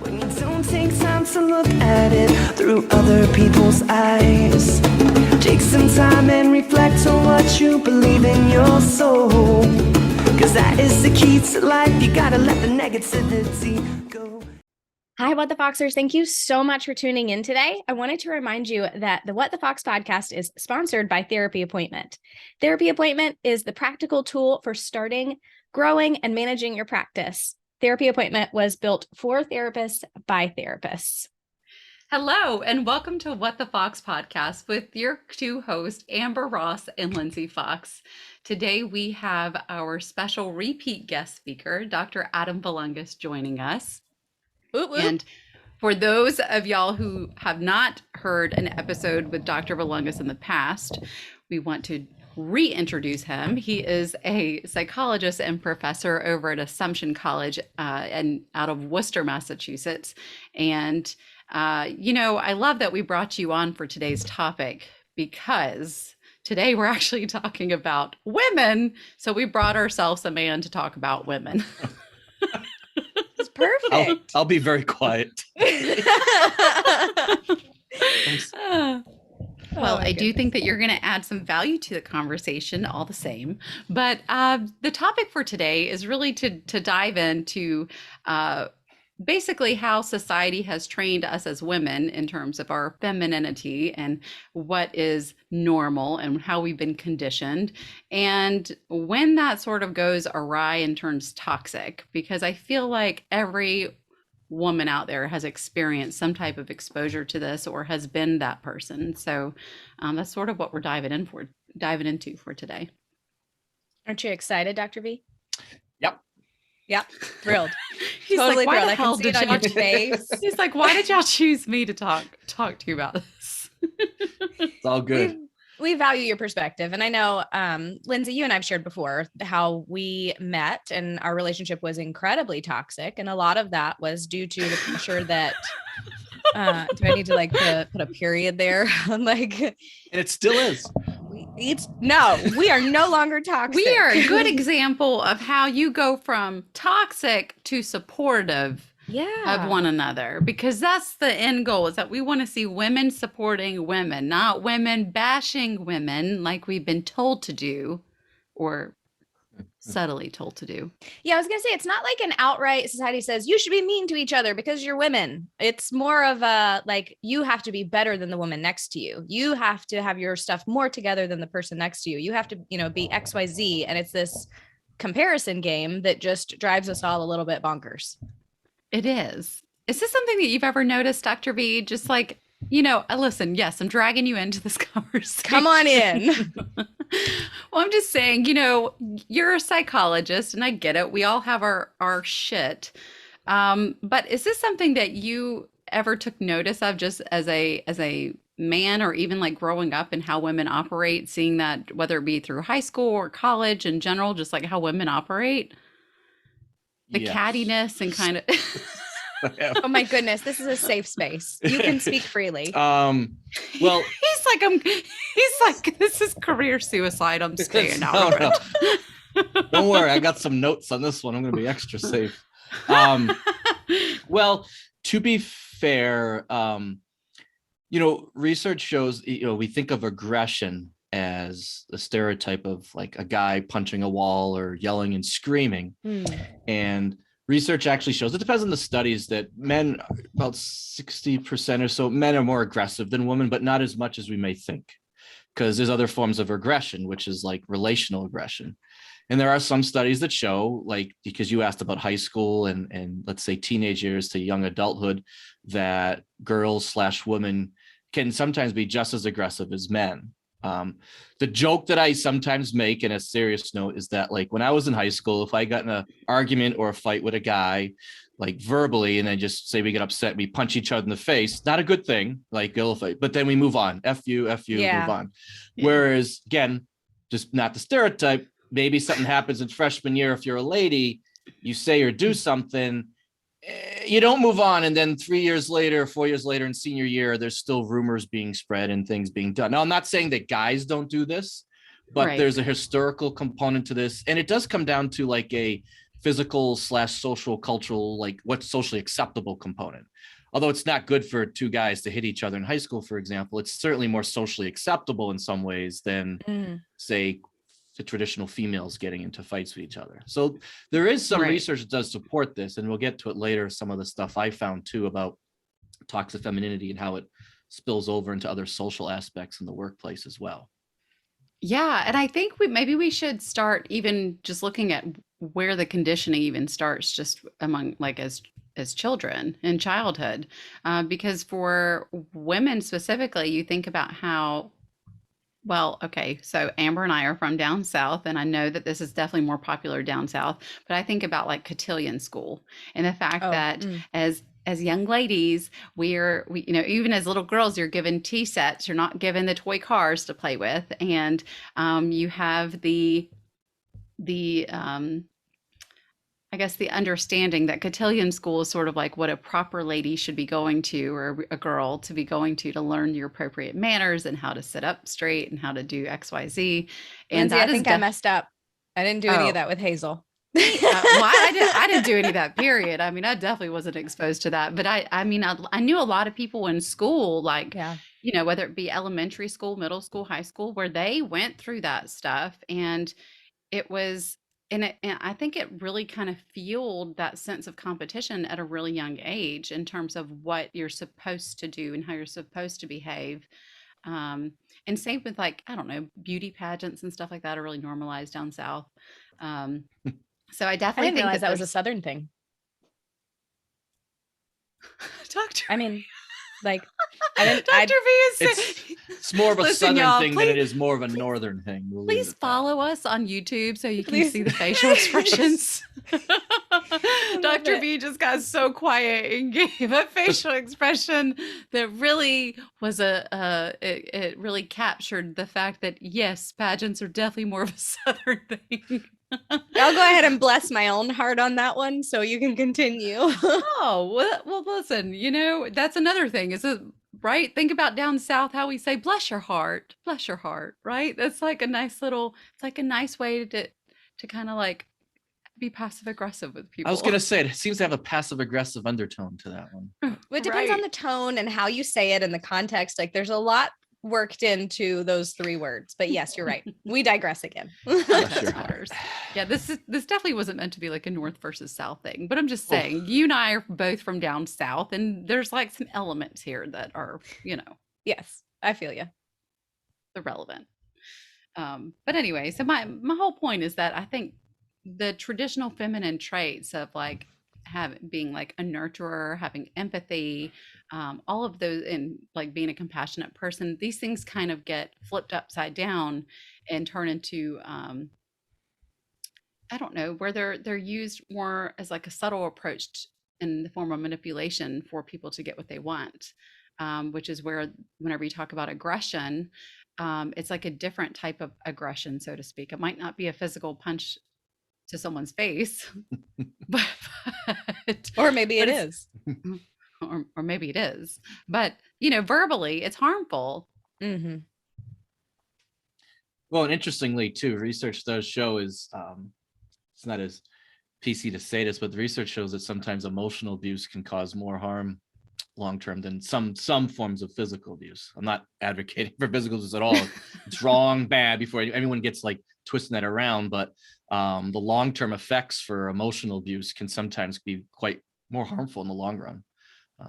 When you don't take time to look at it through other people's eyes. Take some time and reflect on what you believe in your soul. Cause that is the key to life. You gotta let the negativity go. Hi, What the Foxers. Thank you so much for tuning in today. I wanted to remind you that the What the Fox podcast is sponsored by Therapy Appointment. Therapy Appointment is the practical tool for starting, growing, and managing your practice. Therapy Appointment was built for therapists by therapists. Hello, and welcome to What the Fox podcast with your two hosts, Amber Ross and Lindsay Fox. Today we have our special repeat guest speaker, Dr. Adam Valungas, joining us. Whoop, whoop. And for those of y'all who have not heard an episode with Dr. Valungas in the past, we want to reintroduce him. He is a psychologist and professor over at Assumption College and out of Worcester, Massachusetts. And, I love that we brought you on for today's topic because today we're actually talking about women. So we brought ourselves a man to talk about women. Perfect. I'll be very quiet. Well, I do think that you're going to add some value to the conversation all the same. But the topic for today is really to dive into basically how society has trained us as women in terms of our femininity and what is normal and how we've been conditioned. And when that sort of goes awry and turns toxic, because I feel like every woman out there has experienced some type of exposure to this or has been that person. So that's sort of what we're diving into for today. Aren't you excited, Dr. V? Yep. Thrilled. He's Totally like, why thrilled. the hell I can see did it on you your face. He's like, why did y'all choose me to talk to you about this? It's all good. We value your perspective. And I know, Lindsay, you and I've shared before how we met and our relationship was incredibly toxic. And a lot of that was due to the pressure that, do I need to like put a period there? Like, And it still is. We are no longer toxic. We are a good example of how you go from toxic to supportive of one another, because that's the end goal, is that we want to see women supporting women, not women bashing women like we've been told to do or subtly told to do. Yeah, I was going to say, it's not like an outright society says you should be mean to each other because you're women. It's more of a, like, you have to be better than the woman next to you. You have to have your stuff more together than the person next to you. You have to, be XYZ. And it's this comparison game that just drives us all a little bit bonkers. It is. Is this something that you've ever noticed, Dr. V? Just like, listen, yes, I'm dragging you into this conversation. Come on in. Well, I'm just saying, you're a psychologist and I get it. We all have our shit. But is this something that you ever took notice of just as a man, or even like growing up and how women operate, seeing that whether it be through high school or college in general, just like how women operate? The cattiness and kind of... Oh my goodness, this is a safe space. You can speak freely. Well, he's like, this is career suicide. I'm staying out of it. Don't worry, I got some notes on this one. I'm going to be extra safe. Well, to be fair, research shows, we think of aggression as a stereotype of like a guy punching a wall or yelling and screaming. And research actually shows, it depends on the studies, that men, about 60% or so, men are more aggressive than women, but not as much as we may think, because there's other forms of aggression, which is like relational aggression. And there are some studies that show, like, because you asked about high school and let's say teenage years to young adulthood, that girls/women can sometimes be just as aggressive as men. The joke that I sometimes make, in a serious note, is that like when I was in high school, if I got in an argument or a fight with a guy, like verbally, and then just say we get upset, we punch each other in the face, not a good thing, like go fight, but then we move on, F you, move on. Whereas again, just not the stereotype, maybe something happens in freshman year, if you're a lady, you say or do something, you don't move on. And then 3 years later, 4 years later in senior year, there's still rumors being spread and things being done. Now, I'm not saying that guys don't do this, but there's a historical component to this. And it does come down to like a physical slash social cultural, like what's socially acceptable component. Although it's not good for two guys to hit each other in high school, for example, it's certainly more socially acceptable in some ways than, say, the traditional females getting into fights with each other. So there is some Right. research that does support this, and we'll get to it later. Some of the stuff I found too about toxic femininity and how it spills over into other social aspects in the workplace as well. Yeah, and I think maybe we should start even just looking at where the conditioning even starts, just among like as children in childhood, because for women specifically, you think about how. Well, okay, so Amber and I are from down south, and I know that this is definitely more popular down south, but I think about like cotillion school and the fact Oh, that as young ladies, we you know, even as little girls, you're given tea sets, you're not given the toy cars to play with, and you have the I guess the understanding that cotillion school is sort of like what a proper lady should be going to, or a girl to be going to learn your appropriate manners and how to sit up straight and how to do XYZ. And Lindsay, that I is think I messed up. I didn't do any of oh, that with Hazel. well, I didn't do any of that, period. I mean, I definitely wasn't exposed to that, but I mean, I knew a lot of people in school, like, Yeah. you know, whether it be elementary school, middle school, high school, where they went through that stuff, and it was, and I think it really kind of fueled that sense of competition at a really young age in terms of what you're supposed to do and how you're supposed to behave. Um, and same with like, I don't know, beauty pageants and stuff like that are really normalized down south. Um, so I I definitely didn't think realize that that was a there's Southern thing. Dr. I mean, like, I didn't, I, Dr. V is It's more of a Listen, Southern y'all, thing than it please, is more of a Northern thing. We'll leave it please at that. follow us on YouTube so you can Please. see the facial expressions. Dr. it. V just got so quiet and gave a facial expression that really was it really captured the fact that yes, pageants are definitely more of a Southern thing. I'll go ahead and bless my own heart on that one so you can continue. Oh, well, listen, you know, that's another thing is it right? Think about down south how we say bless your heart, right? That's like a nice little, it's like a nice way to kind of like be passive aggressive with I was people. going to say, it seems to have a passive aggressive undertone to that one. It depends on Right. the tone and how you say it and the context. Like, there's a lot worked into those three words. But yes, you're right. We digress again. Bless your Context heart. matters. Yeah, this definitely wasn't meant to be like a North versus South thing, but I'm just Oh. saying, you and I are both from down south, and there's like some elements here that are, you know, Yes, I feel you. irrelevant. But anyway, so my whole point is that I think the traditional feminine traits of like being like a nurturer, having empathy, all of those, and like being a compassionate person, these things kind of get flipped upside down and turn into I don't know, where they're used more as like a subtle approach in the form of manipulation for people to get what they want, which is where whenever you talk about aggression, it's like a different type of aggression, so to speak. It might not be a physical punch to someone's face, but, Or maybe but it it's- is. or maybe it is, but you know, verbally, it's harmful. Mm-hmm. Well, and interestingly too, research does show is it's not as PC to say this, but the research shows that sometimes emotional abuse can cause more harm long term than some forms of physical abuse. I'm not advocating for physical abuse at all. It's wrong, bad before anyone gets like twisting that around. But the long term effects for emotional abuse can sometimes be quite more harmful in the long run.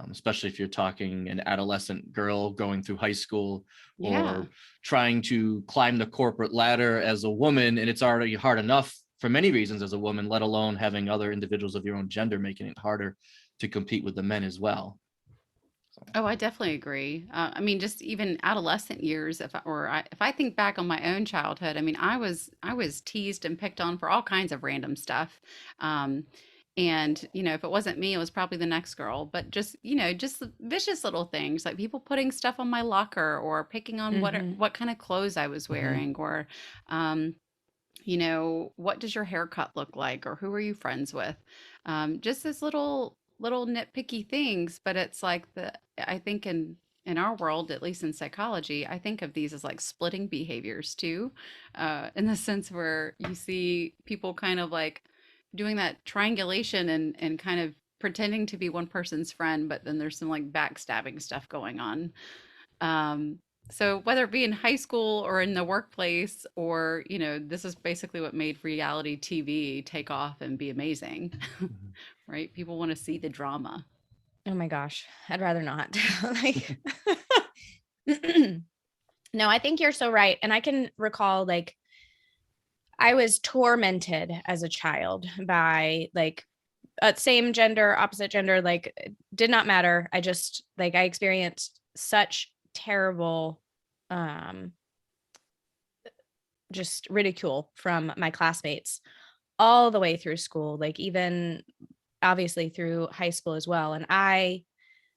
Especially if you're talking an adolescent girl going through high school Yeah. or trying to climb the corporate ladder as a woman, and it's already hard enough for many reasons as a woman, let alone having other individuals of your own gender making it harder to compete with the men as well. Oh, I definitely agree. I mean, just even adolescent years, if I think back on my own childhood, I mean, I was teased and picked on for all kinds of random stuff. And you know, if it wasn't me, it was probably the next girl. But just, you know, just vicious little things like people putting stuff on my locker or picking on Mhm. what kind of clothes I was wearing, or you know, what does your haircut look like, or who are you friends with? Just this little nitpicky things, but it's like I think in our world, at least in psychology, I think of these as like splitting behaviors too, in the sense where you see people kind of like doing that triangulation and kind of pretending to be one person's friend, but then there's some like backstabbing stuff going on. Um, so whether it be in high school or in the workplace, or, you know, this is basically what made reality TV take off and be amazing, Mhm. right? People want to see the drama. Oh my gosh, I'd rather not. Like, no, I think you're so right. And I can recall like I was tormented as a child by like same gender, opposite gender, like it did not matter. I just like I experienced such terrible um just ridicule from my classmates all the way through school, like even obviously through high school as well. And I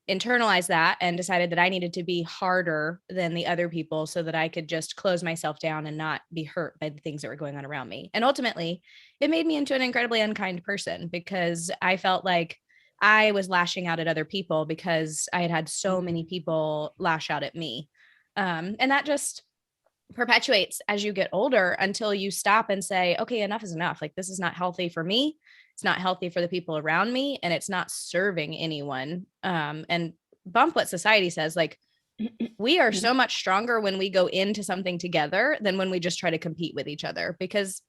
internalized that and decided that I needed to be harder than the other people so that I could just close myself down and not be hurt by the things that were going on around me. And ultimately, it made me into an incredibly unkind person because I felt like I was lashing out at other people because I had had so many people lash out at me. And that just perpetuates as you get older until you stop and say, okay, enough is enough. Like, this is not healthy for me. It's not healthy for the people around me, and it's not serving anyone. And bump what society says. Like, we are so much stronger when we go into something together than when we just try to compete with each other. Because,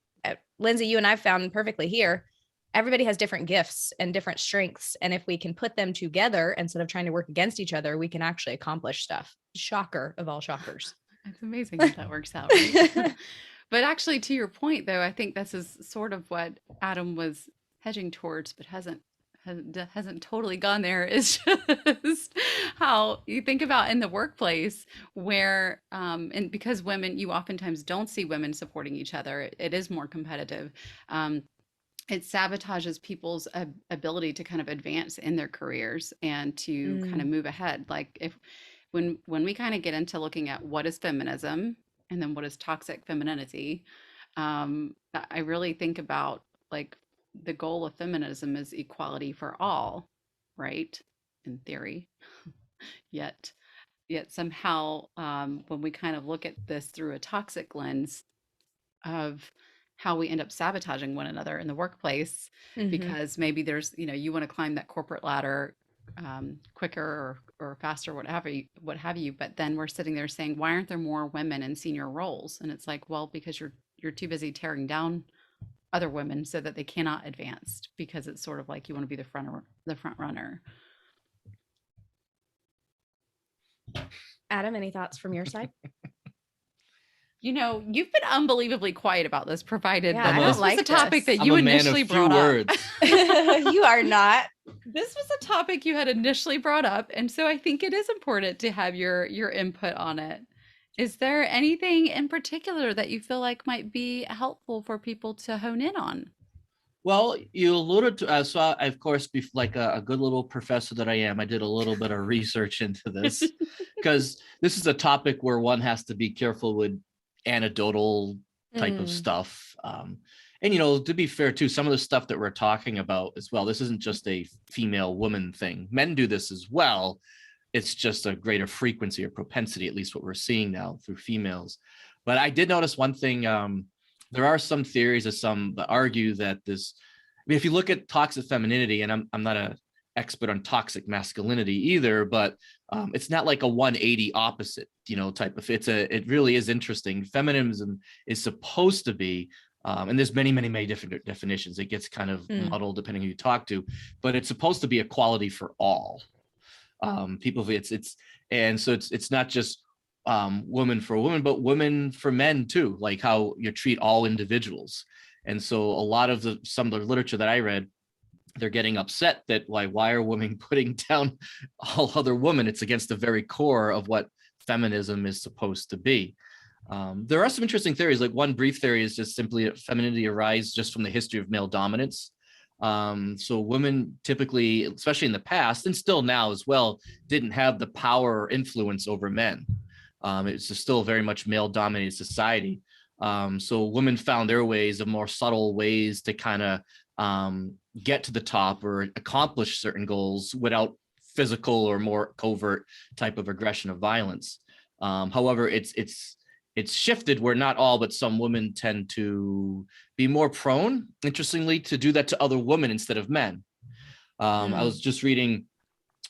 Lindsay, you and I've found perfectly here, everybody has different gifts and different strengths. And if we can put them together instead of trying to work against each other, we can actually accomplish stuff. Shocker of all shockers. It's amazing how that works out, right? But actually, to your point, though, I think this is sort of what Adam was hedging towards, but hasn't totally gone there. Is just how you think about in the workplace, where and because women, you oftentimes don't see women supporting each other. It is more competitive. It sabotages people's ability to kind of advance in their careers and to kind of move ahead. Like if when we kind of get into looking at what is feminism and then what is toxic femininity, I really think about like the goal of feminism is equality for all, right? In theory, yet somehow when we kind of look at this through a toxic lens of how we end up sabotaging one another in the workplace, because maybe there's, you know, you want to climb that corporate ladder quicker or faster, what have you. But then we're sitting there saying, why aren't there more women in senior roles? And it's like, well, because you're too busy tearing down other women so that they cannot advance, because it's sort of like you want to be the front runner. Adam, any thoughts from your side? You know, you've been unbelievably quiet about this, provided Yeah, that I don't this was like a topic this. that you I'm a man of initially few brought up. words. You are not. This was a topic you had initially brought up, and so I think it is important to have your input on it. Is there anything in particular that you feel like might be helpful for people to hone in on? Well, you alluded to, so I, of course, like a good little professor that I am, I did a little bit of research into this because this is a topic where one has to be careful with anecdotal type of stuff. And, you know, to be fair, too, some of the stuff that we're talking about as well, this isn't just a female woman thing. Men do this as well. It's just a greater frequency or propensity, at least what we're seeing now through females. But I did notice one thing. There are some theories of some that argue that this, I mean, if you look at toxic femininity, and I'm not an expert on toxic masculinity either, but it's not like a 180 opposite, you know, type of, it really is interesting. Feminism is supposed to be, and there's many different definitions. It gets kind of muddled depending who you talk to, but it's supposed to be a quality for all people. And so it's not just women for women, but women for men too, like how you treat all individuals. And so a lot of some of the literature that I read, they're getting upset that why are women putting down all other women? It's against the very core of what feminism is supposed to be. There are some interesting theories. Like one brief theory is just simply that femininity arises just from the history of male dominance. So women typically, especially in the past and still now as well, didn't have the power or influence over men. It's still very much male dominated society. So women found their ways of more subtle ways to kind of get to the top or accomplish certain goals without physical or more covert type of aggression or violence. However, it's it's shifted where not all, but some women tend to be more prone, interestingly, to do that to other women instead of men. I was just reading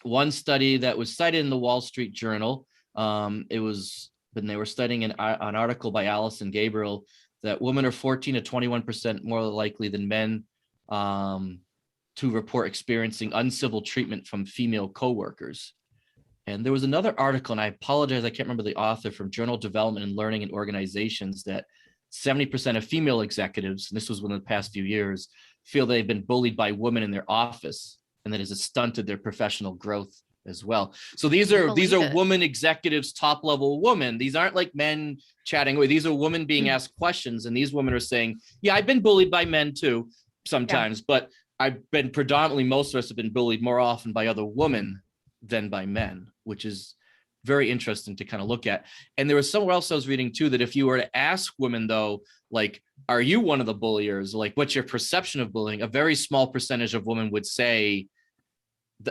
one study that was cited in the Wall Street Journal. It was when they were studying an article by Allison Gabriel that women are 14 to 21% more likely than men to report experiencing uncivil treatment from female coworkers. And there was another article, and I apologize, I can't remember the author, from Journal Development and Learning and Organizations, that 70% of female executives, and this was within the past few years, feel they've been bullied by women in their office, and that has stunted their professional growth as well. So these are women executives, top level women. These aren't like men chatting away. These are women being asked questions, and these women are saying, yeah, I've been bullied by men too sometimes, but I've been predominantly, most of us have been bullied more often by other women than by men, which is very interesting to kind of look at. And there was somewhere else I was reading too, that if you were to ask women though, like, are you one of the bulliers? Like, what's your perception of bullying? A very small percentage of women would say,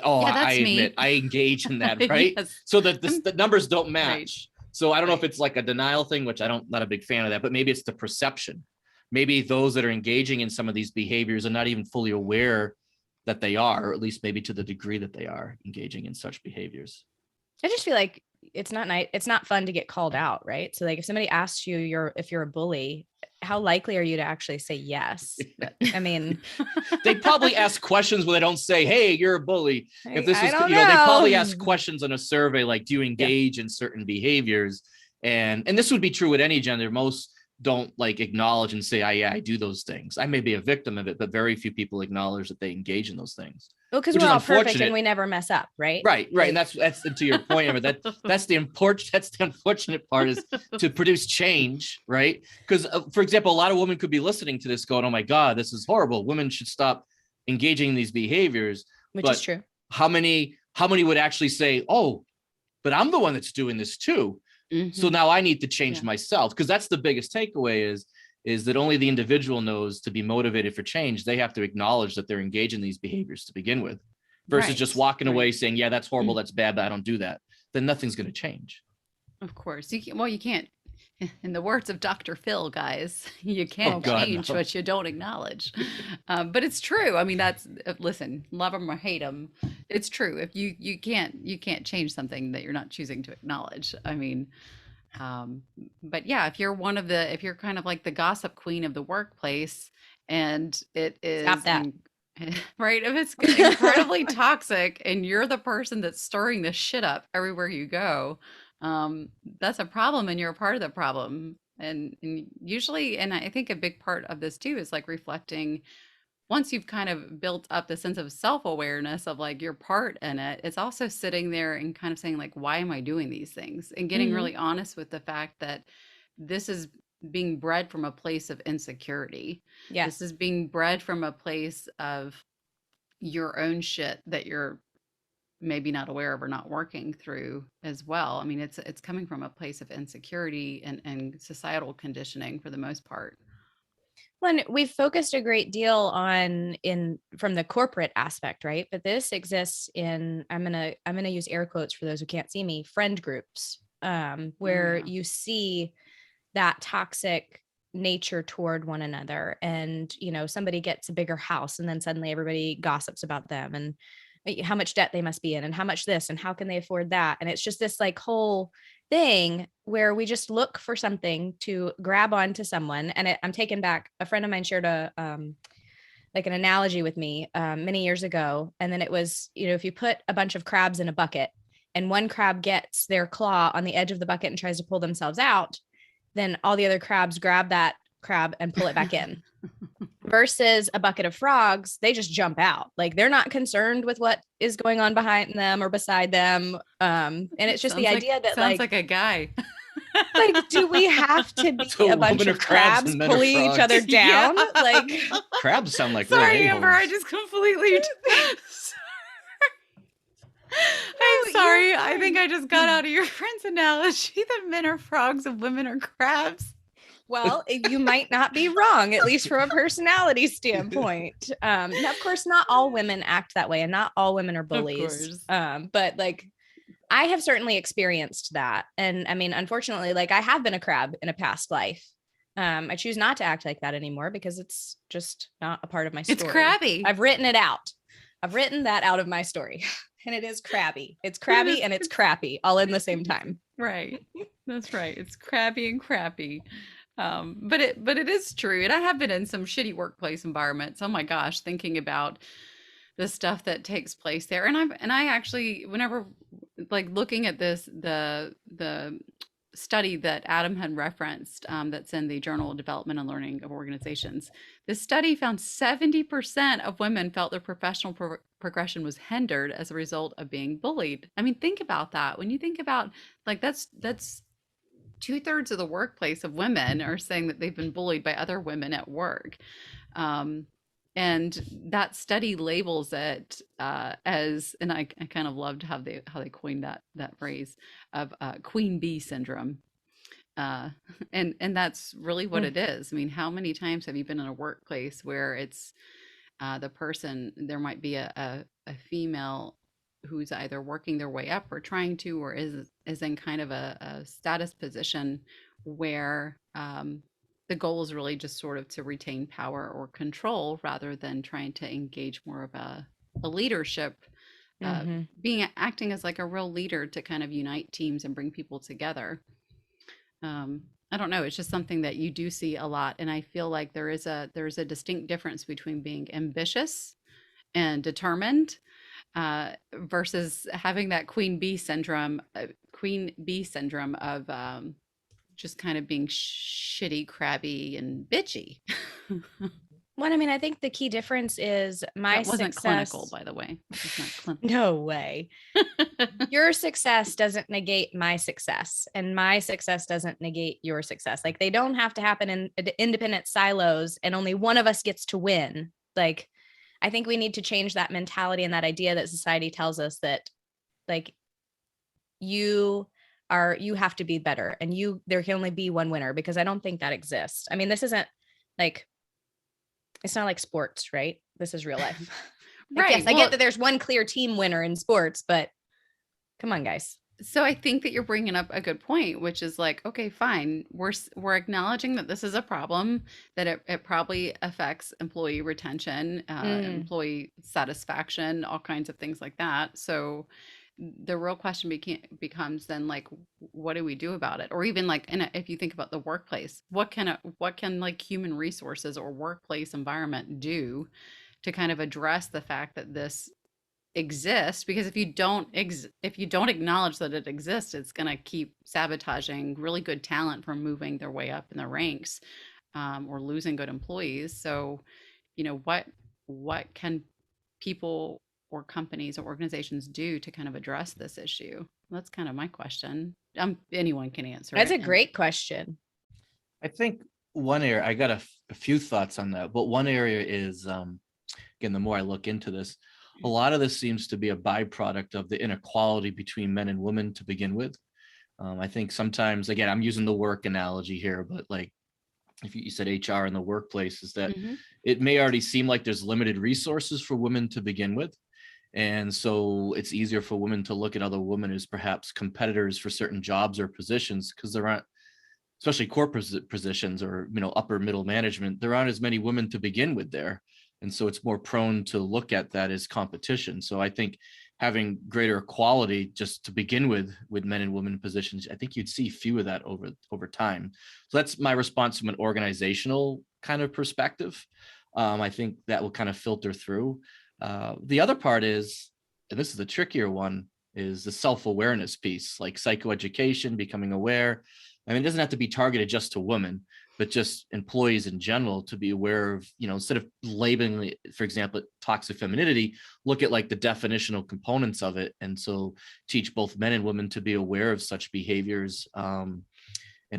oh, yeah, I admit I engage in that, right? Yes. So that the numbers don't match. Right. So I don't know if it's like a denial thing, which not a big fan of that, but maybe it's the perception. Maybe those that are engaging in some of these behaviors are not even fully aware that they are, or at least maybe to the degree that they are engaging in such behaviors. I just feel like it's not nice. It's not fun to get called out, right? So like if somebody asks you if you're a bully, how likely are you to actually say yes? I mean, they probably ask questions where they don't say, hey, you're a bully. If this is, they probably ask questions on a survey, like, do you engage in certain behaviors? And this would be true with any gender. Most don't like acknowledge and say, yeah, I do those things. I may be a victim of it, but very few people acknowledge that they engage in those things. Well, because we're all perfect and we never mess up, right? Right. And that's to your point, Emma, that's the unfortunate part, is to produce change, right? Because, for example, a lot of women could be listening to this going, oh my God, this is horrible. Women should stop engaging in these behaviors. Which is true. How many would actually say, oh, but I'm the one that's doing this too. Mm-hmm. So now I need to change myself, because that's the biggest takeaway is that only the individual knows to be motivated for change. They have to acknowledge that they're engaging in these behaviors to begin with, versus just walking away saying, yeah, that's horrible. That's bad, but I don't do that. Then nothing's going to change. Of course. You can't, in the words of Dr. Phil, guys, you can't change what you don't acknowledge. But it's true. I mean, listen, love them or hate them. It's true. If you can't change something that you're not choosing to acknowledge. I mean, but yeah, if you're kind of like the gossip queen of the workplace, and it is stop that. Right. If it's incredibly toxic and you're the person that's stirring this shit up everywhere you go, that's a problem, and you're a part of the problem. And usually, and I think a big part of this too is like reflecting, once you've kind of built up the sense of self-awareness of like your part in it, it's also sitting there and kind of saying like, why am I doing these things? And getting really honest with the fact that this is being bred from a place of insecurity. Yeah. This is being bred from a place of your own shit that you're maybe not aware of or not working through as well. I mean, it's coming from a place of insecurity and societal conditioning for the most part. Well, and we've focused a great deal from the corporate aspect, right? But this exists in, I'm gonna use air quotes for those who can't see me, friend groups, where you see that toxic nature toward one another. And, somebody gets a bigger house and then suddenly everybody gossips about them and how much debt they must be in and how much this and how can they afford that. And it's just this like whole thing where we just look for something to grab onto someone. And I'm taken back. A friend of mine shared like an analogy with me many years ago. And then it was, if you put a bunch of crabs in a bucket and one crab gets their claw on the edge of the bucket and tries to pull themselves out, then all the other crabs grab that crab and pull it back in. Versus a bucket of frogs, they just jump out. Like they're not concerned with what is going on behind them or beside them. And it's just the idea that sounds like a guy. Like, do we have to be a bunch of crabs pulling each other down? Yeah. Like crabs sound like sorry, Amber, I just completely I'm sorry. I think I just got out of your friend's analogy that men are frogs and women are crabs. Well, you might not be wrong, at least from a personality standpoint. Now, of course, not all women act that way and not all women are bullies. But like I have certainly experienced that. And I mean, unfortunately, like I have been a crab in a past life. I choose not to act like that anymore because it's just not a part of my story. It's crabby. I've written it out. I've written that out of my story. And it is crabby. It's crabby and it's crappy all in the same time. Right. That's right. It's crabby and crappy. But it is true. And I have been in some shitty workplace environments. Oh my gosh, thinking about the stuff that takes place there. And I actually, whenever like looking at this, the study that Adam had referenced, that's in the Journal of Development and Learning of Organizations, this study found 70% of women felt their professional progression was hindered as a result of being bullied. I mean, think about that. When you think about like that's 2/3 of the workplace of women are saying that they've been bullied by other women at work. And that study labels it as, and I kind of loved how they coined that phrase of queen bee syndrome. And that's really what it is. I mean, how many times have you been in a workplace where it's the person, there might be a female who's either working their way up or trying to, or is in kind of a status position where the goal is really just sort of to retain power or control rather than trying to engage more of a leadership, acting as like a real leader to kind of unite teams and bring people together. I don't know. It's just something that you do see a lot. And I feel like there's a distinct difference between being ambitious and determined versus having that queen bee syndrome of just kind of being shitty, crabby, and bitchy. Well, I mean, I think the key difference is my That wasn't success. clinical, by the way. It's not clinical. No way. Your success doesn't negate my success, and my success doesn't negate your success. Like they don't have to happen in independent silos, and only one of us gets to win. Like, I think we need to change that mentality and that idea that society tells us that, like, you have to be better, and there can only be one winner, because I don't think that exists. I mean, this isn't like, it's not like sports, right? This is real life. Like, Right. yes, I get that there's one clear team winner in sports, but come on, guys. So I think that you're bringing up a good point, which is like, okay, fine. We're acknowledging that this is a problem, that it probably affects employee retention, employee satisfaction, all kinds of things like that. So the real question becomes then, like, what do we do about it? Or even like, if you think about the workplace, what can like human resources or workplace environment do to kind of address the fact that this exists? Because if you don't acknowledge that it exists, it's going to keep sabotaging really good talent from moving their way up in the ranks, or losing good employees. So, what can people or companies or organizations do to kind of address this issue? That's kind of my question. Anyone can answer. That's a great question. I think one area, I got a few thoughts on that, but one area is, again, the more I look into this, a lot of this seems to be a byproduct of the inequality between men and women to begin with. I think sometimes, again, I'm using the work analogy here, but like if you said HR in the workplace, is that it may already seem like there's limited resources for women to begin with. And so it's easier for women to look at other women as perhaps competitors for certain jobs or positions, because there aren't, especially corporate positions or, upper middle management, there aren't as many women to begin with there. And so it's more prone to look at that as competition. So I think having greater equality just to begin with men and women positions, I think you'd see few of that over time. So that's my response from an organizational kind of perspective. I think that will kind of filter through. The other part is, and this is the trickier one, is the self-awareness piece, like psychoeducation, becoming aware. I mean, it doesn't have to be targeted just to women, but just employees in general to be aware of, instead of labeling it, for example, toxic femininity, look at like the definitional components of it. And so teach both men and women to be aware of such behaviors, and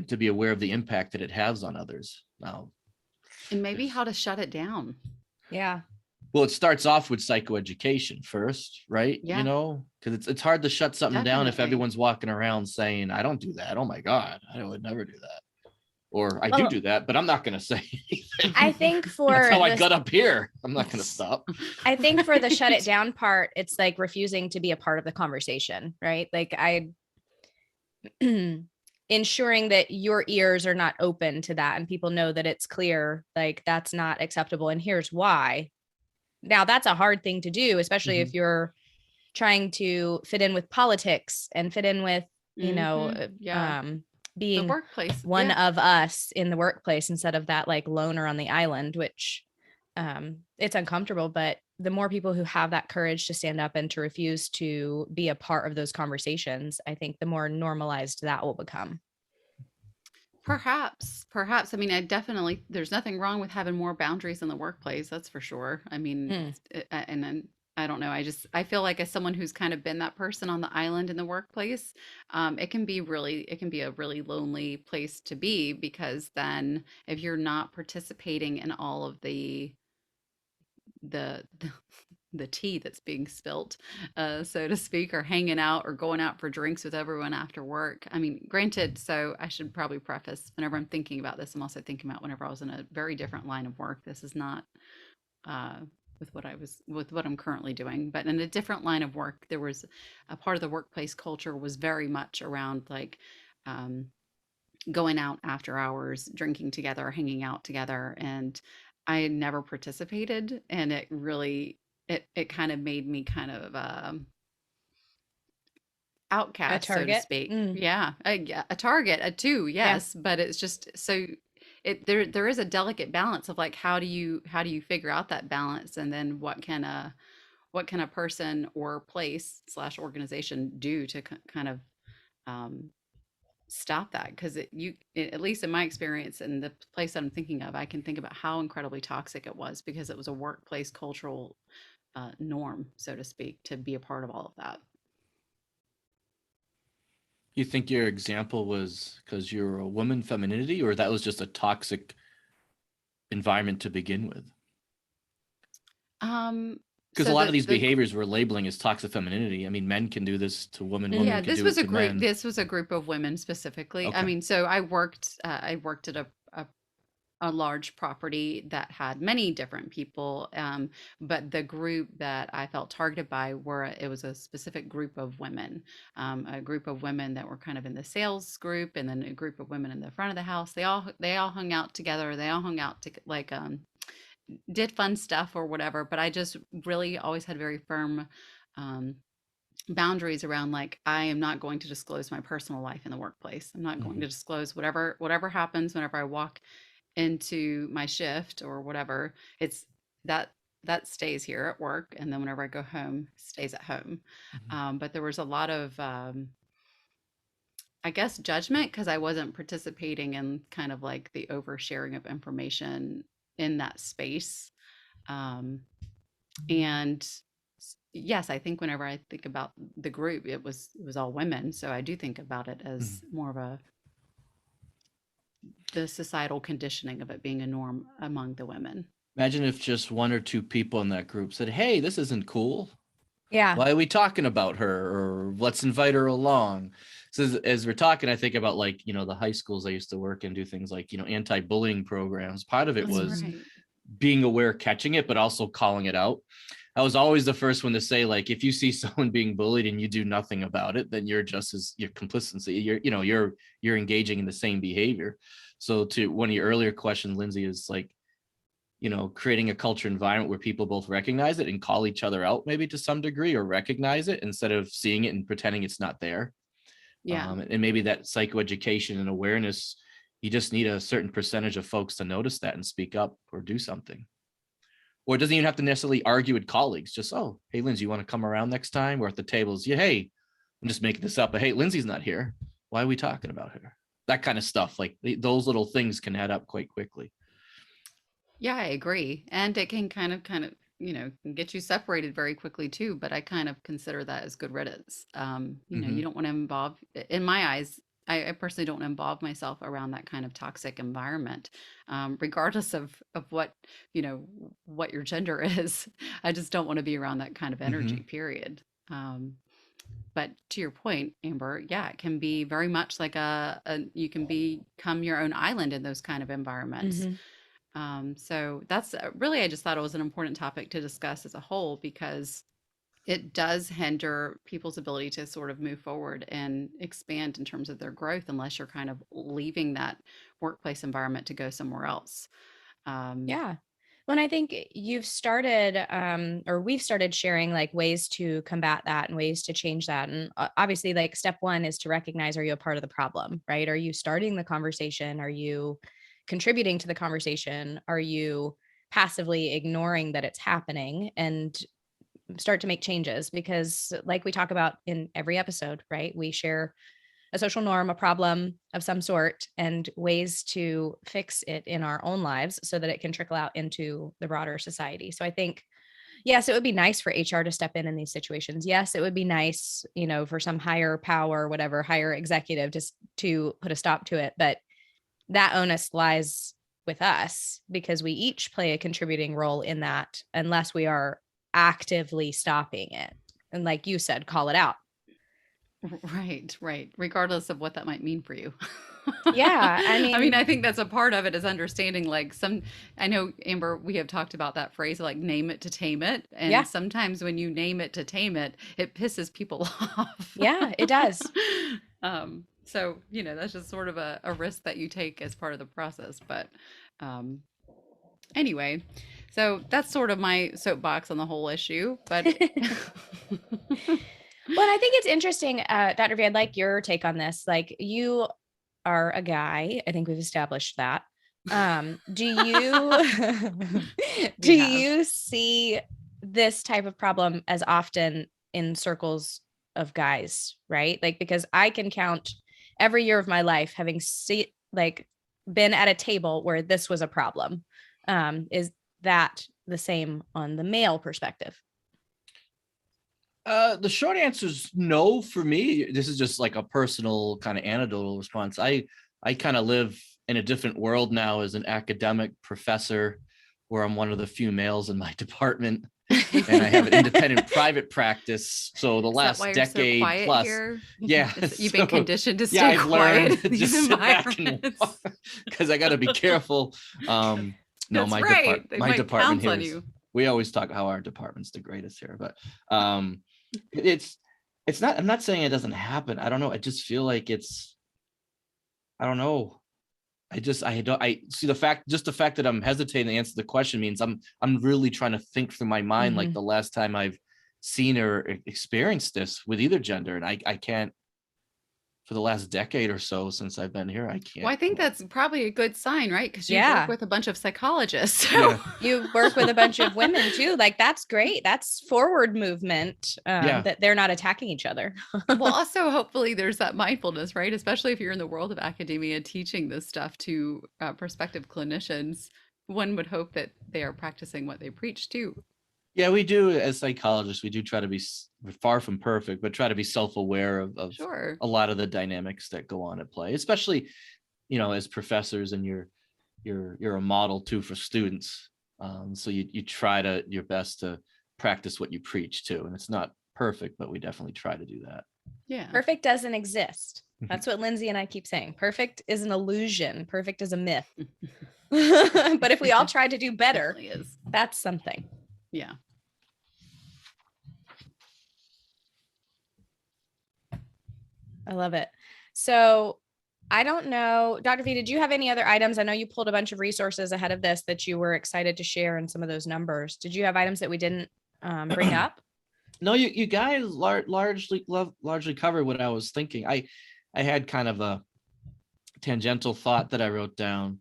to be aware of the impact that it has on others. Now, and maybe how to shut it down. Yeah. Well, it starts off with psychoeducation first, right? Yeah. Because it's hard to shut something down if Definitely. everyone's walking around saying, I don't do that. Oh my God, I would never do that. Or I Well, do that, but I'm not going to say anything. I think for That's how I this, got up here. I'm not going to stop. I think for the shut it down part, it's like refusing to be a part of the conversation, right? Like ensuring that your ears are not open to that and people know that it's clear, like that's not acceptable. And here's why. Now, that's a hard thing to do, especially if you're trying to fit in with politics and fit in with, Yeah. The being workplace. one Yeah. of us in the workplace instead of that like loner on the island, which it's uncomfortable. But the more people who have that courage to stand up and to refuse to be a part of those conversations, I think the more normalized that will become. Perhaps, perhaps. I mean, there's nothing wrong with having more boundaries in the workplace. That's for sure. I mean, Mm. and then I don't know. I feel like as someone who's kind of been that person on the island in the workplace, it can be a really lonely place to be because then if you're not participating in all of the the tea that's being spilt, so to speak, or hanging out or going out for drinks with everyone after work. I mean, granted, so I should probably preface whenever I'm thinking about this, I'm also thinking about whenever I was in a very different line of work. This is not uh, with what I'm currently doing, but in a different line of work, there was a part of the workplace culture was very much around like um, going out after hours, drinking together, hanging out together, and I never participated, and it really it kind of made me kind of A outcast, so to target. speak. Mm. Yeah, yeah, a target, a two, Yeah. yes, but it's just so there is a delicate balance of like how do you figure out that balance, and then what can a person or place slash organization do to kind of um, stop that because at least in my experience in the place that I'm thinking of, I can think about how incredibly toxic it was because it was a workplace cultural norm, so to speak, to be a part of all of that. You think your example was because you're a woman, femininity, or that was just a toxic environment to begin with? Um, Because a so lot of these the behaviors we're labeling as toxic femininity. I mean, men can do this to women, Mhm. women yeah, can do it to men. this was a group of women specifically. I Okay. mean, so I worked at a large property that had many different people, but the group that I felt targeted by it was a specific group of women, a group of women that were kind of in the sales group, and then a group of women in the front of the house. They all hung out together. They all hung out to like did fun stuff or whatever. But I just really always had very firm um, boundaries around like I am not going to disclose my personal life in the workplace. I'm not going Mhm. to disclose whatever happens whenever I walk into my shift or whatever. It's that that stays here at work, and then whenever I go home, stays at home. Mhm. But there was a lot of I guess judgment because I wasn't participating in kind of like the oversharing of information in that space. Um, and yes, I think whenever I think about the group, it was all women, so I do think about it Mhm. as more of a the societal conditioning of it being a norm among the women. Imagine if just one or two people in that group said, "Hey, this isn't cool. Yeah. Why are we talking about her?" Or "Let's invite her along." So as we're talking, I think about like, the high schools I used to work in do things like, anti-bullying programs. Part of it That's was Mhm. right. being aware, catching it, but also calling it out. I was always the first one to say, like, if you see someone being bullied and you do nothing about it, then you're just as you're complicity. You're engaging in the same behavior. So to one of your earlier questions, Lindsay, is like, creating a culture environment where people both recognize it and call each other out, maybe to some degree, or recognize it instead of seeing it and pretending it's not there. Yeah. And maybe that psychoeducation and awareness, you just need a certain percentage of folks to notice that and speak up or do something. Or it doesn't even have to necessarily argue with colleagues. Just, oh, hey, Lindsay, you want to come around next time? Or at the tables, yeah, hey, I'm just making this up, but hey, Lindsay's not here. Why are we talking about her? That kind of stuff. Like those little things can add up quite quickly. Yeah, I agree. And it can kind of, can get you separated very quickly too, but I kind of consider that as good riddance. You Hmm. don't want to involve, in my eyes, I personally don't involve myself around that kind of toxic environment, regardless of what, what your gender is. I just don't want to be around that kind of Hmm. energy, period. Um, But to your point, Amber, yeah, it can be very much like you can become your own island in those kind of environments. Mhm. So that's really, I just thought it was an important topic to discuss as a whole, because it does hinder people's ability to sort of move forward and expand in terms of their growth, unless you're kind of leaving that workplace environment to go somewhere else. Um, Yeah. Well, and I think you've started, or we've started sharing like ways to combat that and ways to change that. And obviously, like step one is to recognize, are you a part of the problem, right? Are you starting the conversation? Are you contributing to the conversation? Are you passively ignoring that it's happening? And start to make changes, because like we talk about in every episode, right? We share a social norm, a problem of some sort, and ways to fix it in our own lives so that it can trickle out into the broader society. So I think, yes, it would be nice for HR to step in these situations. Yes, it would be nice, for some higher power, whatever, higher executive to put a stop to it. But that onus lies with us, because we each play a contributing role in that, unless we are actively stopping it. And like you said, call it out. Right, right. Regardless of what that might mean for you. Yeah. I I mean, mean, I think that's a part of it, is understanding like I know, Amber, we have talked about that phrase, like name it to tame it. yeah. And sometimes when you name it to tame it, it pisses people off. Yeah, it does. So, that's just sort of a risk that you take as part of the process. But um, anyway, so that's sort of my soapbox on the whole issue. But Well, I think it's interesting, Dr. V, I'd like your take on this. Like, you are a guy. I think we've established that. Do you do we have. you see this type of problem as often in circles of guys, right? Like, because I can count every year of my life having been at a table where this was a problem. Is that the same on the male perspective? The short answer is no for me. This is just like a personal kind of anecdotal response. I kind of live in a different world now as an academic professor, where I'm one of the few males in my department, and I have an independent private practice. So the Is that last why you're so decade quiet plus, here? yeah, You've been conditioned to yeah, stay I've quiet learned in to these just sit back and environments. because I got to be careful. No, That's right. They my might department pounce here on is. you. We always talk how our department's the greatest here, but it's not. I'm not saying it doesn't happen. I don't know. I just feel like it's. I don't know. I see the fact that I'm hesitating to answer the question means I'm really trying to think through my mind, like Mhm. the last time I've seen or experienced this with either gender, and I can't, for the last decade or so since I've been here, I Well, can't. I think that's probably a good sign, right? Because you work Yeah. with a bunch of psychologists. So Yeah, You work with a bunch of women too. Like, that's great. That's forward movement, yeah, that they're not attacking each other. well, also hopefully there's that mindfulness, right? Especially if you're in the world of academia teaching this stuff to prospective clinicians, one would hope that they are practicing what they preach too. yeah. We do, as psychologists, we do try to be we're far from perfect, but try to be self-aware of Sure. a lot of the dynamics that go on at play, especially as professors, and you're a model too for students. So you try your best to practice what you preach too, and it's not perfect, but we definitely try to do that. Yeah. Perfect doesn't exist. That's what Lindsay and I keep saying. Perfect is an illusion. Perfect is a myth. But if we all try to do better, Definitely is. that's something. Yeah. I love it. So I don't know, Dr. V, did you have any other items? I know you pulled a bunch of resources ahead of this that you were excited to share, and some of those numbers. Did you have items that we didn't bring up? No, you guys largely covered what I was thinking. I had kind of a tangential thought that I wrote down,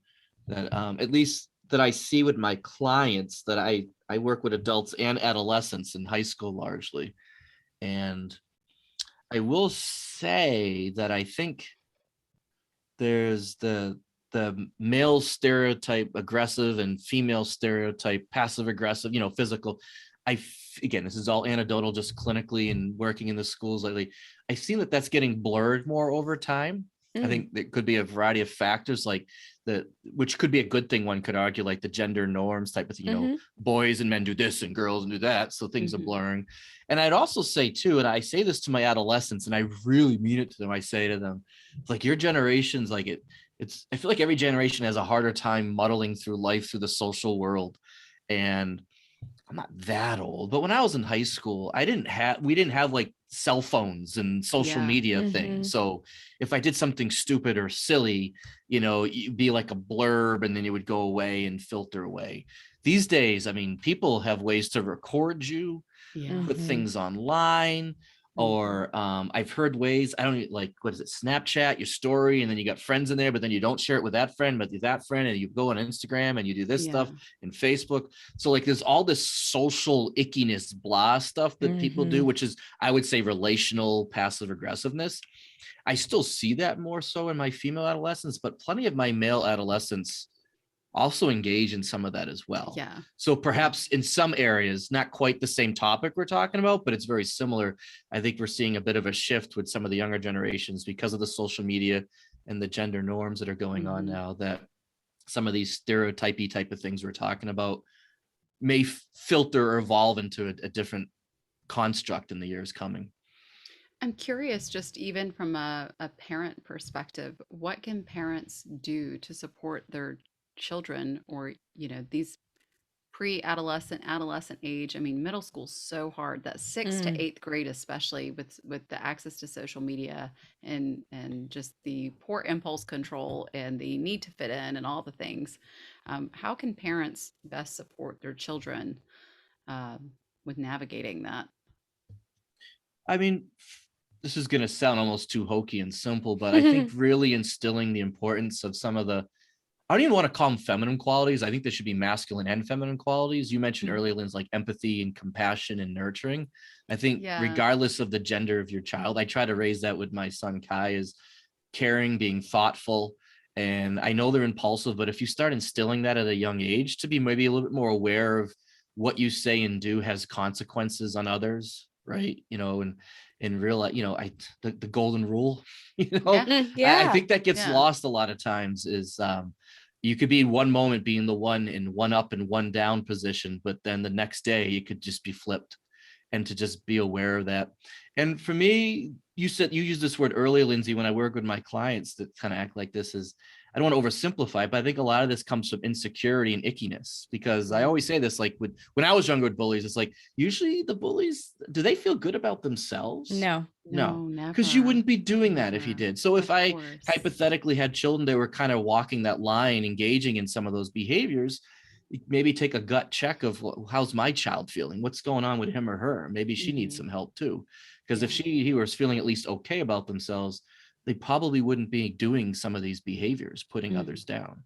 that at least that I see with my clients, that I work with adults and adolescents in high school largely. And I will say that I think there's the male stereotype aggressive and female stereotype passive aggressive, physical. Again, this is all anecdotal, just clinically and working in the schools lately. I've seen that that's getting blurred more over time. I think there could be a variety of factors, like which could be a good thing. One could argue, like the gender norms type of thing, boys and men do this and girls do that. So things are blurring. And I'd also say too, and I say this to my adolescents, and I really mean it to them. I say to them, like, your generation's like I feel like every generation has a harder time muddling through life, through the social world. And I'm not that old, but when I was in high school, we didn't have like cell phones and social media things. So if I did something stupid or silly, you'd be like a blurb and then it would go away and filter away. These days, I mean, people have ways to record you, put things online, or I've heard ways, I don't like, what is it, Snapchat, your story, and then you got friends in there, but then you don't share it with that friend, but that friend, and you go on Instagram and you do this stuff and Facebook. So like there's all this social ickiness, blah stuff that people do, which is, I would say, relational passive aggressiveness. I still see that more so in my female adolescents, but plenty of my male adolescents also engage in some of that as well. Yeah. So perhaps in some areas, not quite the same topic we're talking about, but it's very similar. I think we're seeing a bit of a shift with some of the younger generations because of the social media and the gender norms that are going on now, that some of these stereotypy type of things we're talking about may filter or evolve into a different construct in the years coming. I'm curious, just even from a parent perspective, what can parents do to support their children, or these adolescent age? I mean, middle school's so hard. That 6th to 8th grade, especially with the access to social media and just the poor impulse control and the need to fit in and all the things. How can parents best support their children with navigating that? I mean, this is going to sound almost too hokey and simple, but I think really instilling the importance of some of the, I don't even want to call them feminine qualities. I think there should be masculine and feminine qualities. You mentioned earlier, Lynn's, like empathy and compassion and nurturing. I think regardless of the gender of your child, I try to raise that with my son Kai, is caring, being thoughtful. And I know they're impulsive, but if you start instilling that at a young age, to be maybe a little bit more aware of what you say and do has consequences on others, right? And realize, the golden rule, I think that gets lost a lot of times, is you could be in one moment being the one in one up and one down position, but then the next day it could just be flipped, and to just be aware of that. And for me, you used this word earlier, Lindsay, when I work with my clients that kind of act like this, is, I don't want to oversimplify, but I think a lot of this comes from insecurity and ickiness, because I always say this, like when I was younger with bullies, it's like, usually the bullies, do they feel good about themselves? No, never. Because you wouldn't be doing that if you did. So if I hypothetically had children that were kind of walking that line, engaging in some of those behaviors, maybe take a gut check of, how's my child feeling? What's going on with him or her? Maybe she needs some help too. Because if he was feeling at least okay about themselves, they probably wouldn't be doing some of these behaviors, putting others down.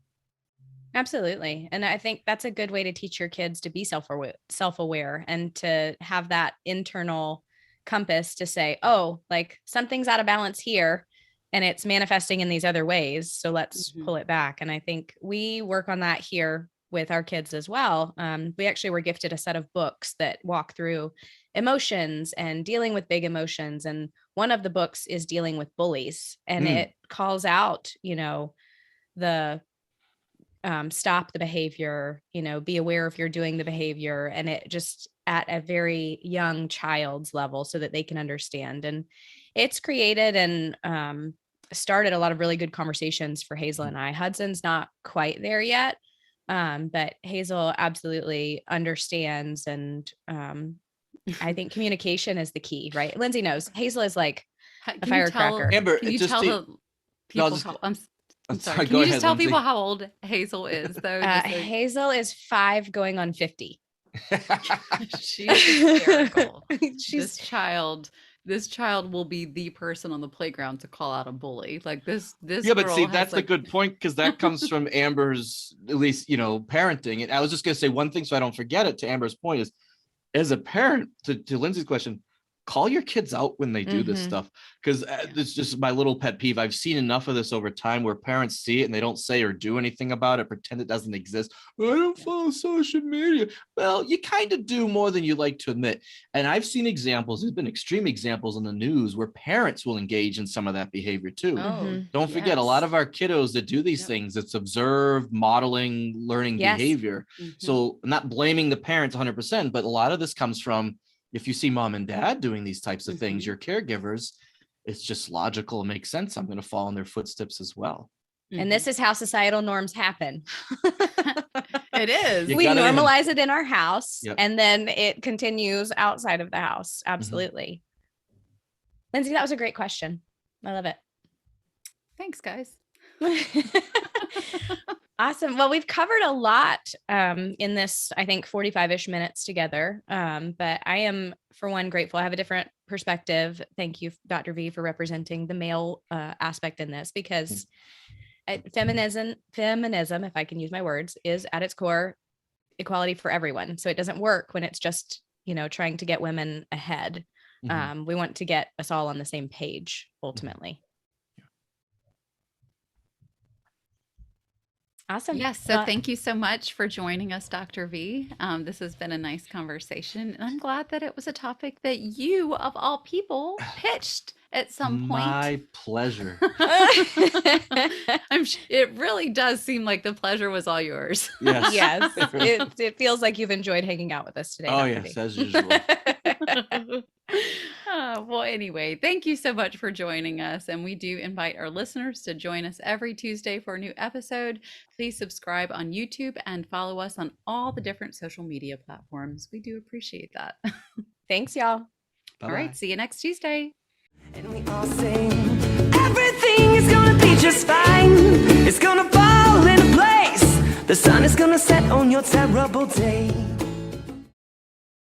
Absolutely. And I think that's a good way to teach your kids to be self-aware and to have that internal compass to say, oh, like something's out of balance here and it's manifesting in these other ways. So let's pull it back. And I think we work on that here with our kids as well. We actually were gifted a set of books that walk through emotions and dealing with big emotions. And one of the books is dealing with bullies, and it calls out, the stop the behavior, be aware if you're doing the behavior, and it just at a very young child's level so that they can understand. And it's created and started a lot of really good conversations for Hazel and I. Hudson's not quite there yet, but Hazel absolutely understands. And I think communication is the key, right? Lindsay knows. Hazel is like a firecracker. Amber, can you tell the people I'm sorry. Can you just tell people how old Hazel is, though? Hazel is 5 going on 50. She's hysterical. This child will be the person on the playground to call out a bully. Like this. Yeah, but see, that's a good point, because that comes from Amber's, at least, parenting. And I was just going to say one thing so I don't forget it, to Amber's point, is, as a parent, to Lindsay's question, call your kids out when they do this stuff, because it's just my little pet peeve. I've seen enough of this over time where parents see it and they don't say or do anything about it, pretend it doesn't exist. I don't follow social media. Well, you kind of do more than you like to admit. And I've seen examples, there's been extreme examples in the news where parents will engage in some of that behavior too. Don't forget, a lot of our kiddos that do these things, it's observed, modeling, learning behavior. So I'm not blaming the parents 100%, but a lot of this comes from, if you see mom and dad doing these types of things, your caregivers, it's just logical and makes sense. I'm going to follow in their footsteps as well. And this is how societal norms happen. It is. We normalize it in our house, and then it continues outside of the house. Absolutely. Lindsay, that was a great question. I love it. Thanks, guys. Awesome. Well, we've covered a lot in this, I think, 45-ish minutes together. But I am, for one, grateful. I have a different perspective. Thank you, Dr. V, for representing the male aspect in this, because feminism, if I can use my words, is at its core equality for everyone. So it doesn't work when it's just, trying to get women ahead. We want to get us all on the same page, ultimately. Awesome. Yes. So thank you so much for joining us, Dr. V. This has been a nice conversation. And I'm glad that it was a topic that you, of all people, pitched at some point. My pleasure. It really does seem like the pleasure was all yours. Yes. Yes. It feels like you've enjoyed hanging out with us today. Oh, Dr. yes, V. as usual. Well, anyway, thank you so much for joining us. And we do invite our listeners to join us every Tuesday for a new episode. Please subscribe on YouTube and follow us on all the different social media platforms. We do appreciate that. Thanks, y'all. Bye-bye. All right. See you next Tuesday. And we all sing, everything is gonna be just fine. It's gonna fall into place. The sun is gonna set on your terrible day.